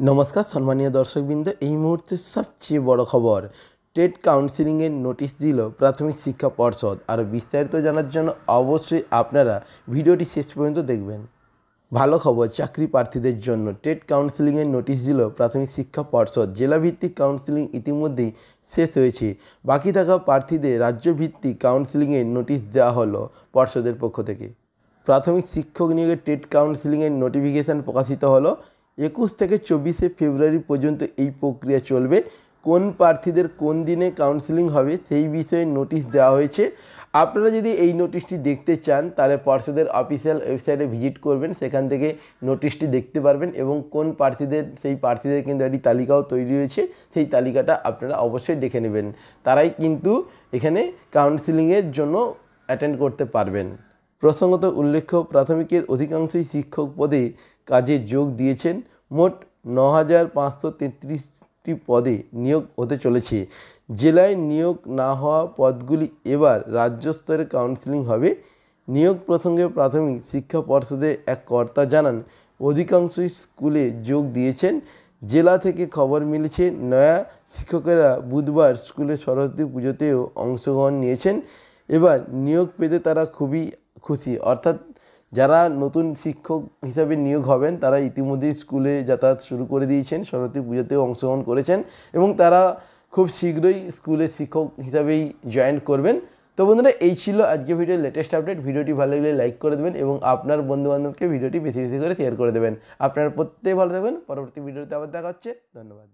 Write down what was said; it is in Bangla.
নমস্কার সম্মানীয় দর্শকবৃন্দ, এই মুহূর্তে সবচেয়ে বড় খবর, টেট কাউন্সেলিংয়ের নোটিশ দিল প্রাথমিক শিক্ষা পর্ষদ। আর বিস্তারিত জানার জন্য অবশ্যই আপনারা ভিডিওটি শেষ পর্যন্ত দেখবেন। ভালো খবর চাকরি প্রার্থীদের জন্য, টেট কাউন্সেলিংয়ের নোটিশ দিল প্রাথমিক শিক্ষা পর্ষদ। জেলাভিত্তিক কাউন্সেলিং ইতিমধ্যেই শেষ হয়েছে, বাকি থাকা প্রার্থীদের রাজ্যভিত্তিক কাউন্সেলিংয়ের নোটিশ দেওয়া হলো পর্ষদের পক্ষ থেকে। প্রাথমিক শিক্ষক নিয়োগের টেট কাউন্সেলিংয়ের নোটিফিকেশান প্রকাশিত হলো 21 থেকে 24 ফেব্রুয়ারি পর্যন্ত এই প্রক্রিয়া চলবে। কোন প্রার্থীদের কোন দিনে কাউন্সেলিং হবে সেই বিষয়ে নোটিশ দেওয়া হয়েছে। আপনারা যদি এই নোটিশটি দেখতে চান তাহলে পর্ষদের অফিসিয়াল ওয়েবসাইটে ভিজিট করবেন, সেখান থেকে নোটিশটি দেখতে পারবেন এবং কোন প্রার্থীদের সেই প্রার্থীদের কিন্তু একটি তালিকাও তৈরি হয়েছে, সেই তালিকাটা আপনারা অবশ্যই দেখে নেবেন। তারাই কিন্তু এখানে কাউন্সেলিংয়ের জন্য অ্যাটেন্ড করতে পারবেন। প্রসঙ্গত উল্লেখ্য, প্রাথমিকের অধিকাংশই শিক্ষক পদে কাজে যোগ দিয়েছেন। মোট 9,533টি পদে নিয়োগ হতে চলেছে। জেলায় নিয়োগ না হওয়া পদগুলি এবার রাজ্য স্তরে কাউন্সেলিং হবে। নিয়োগ প্রসঙ্গে প্রাথমিক শিক্ষা পর্ষদের এক কর্তা জানান, অধিকাংশই স্কুলে যোগ দিয়েছেন। জেলা থেকে খবর মিলেছে, নয়া শিক্ষকেরা বুধবার স্কুলে সরস্বতী পুজোতেও অংশগ্রহণ নিয়েছেন। এবার নিয়োগ পেতে তারা খুবই খুশি। অর্থাৎ যারা নতুন শিক্ষক হিসাবে নিয়োগ হবেন তারা ইতিমধ্যেই স্কুলে যাতায়াত শুরু করে দিয়েছেন, সরস্বতী পুজোতেও অংশগ্রহণ করেছেন এবং তারা খুব শীঘ্রই স্কুলের শিক্ষক হিসাবেই জয়েন করবেন। তো বন্ধুরা, এই ছিল আজকে ভিডিওর লেটেস্ট আপডেট। ভিডিওটি ভালো লাগলে লাইক করে দেবেন এবং আপনার বন্ধুবান্ধবকে ভিডিওটি বেশি বেশি করে শেয়ার করে দেবেন। আপনারা প্রত্যেকে ভালো থাকবেন। পরবর্তী ভিডিওতে আবার দেখা হচ্ছে। ধন্যবাদ।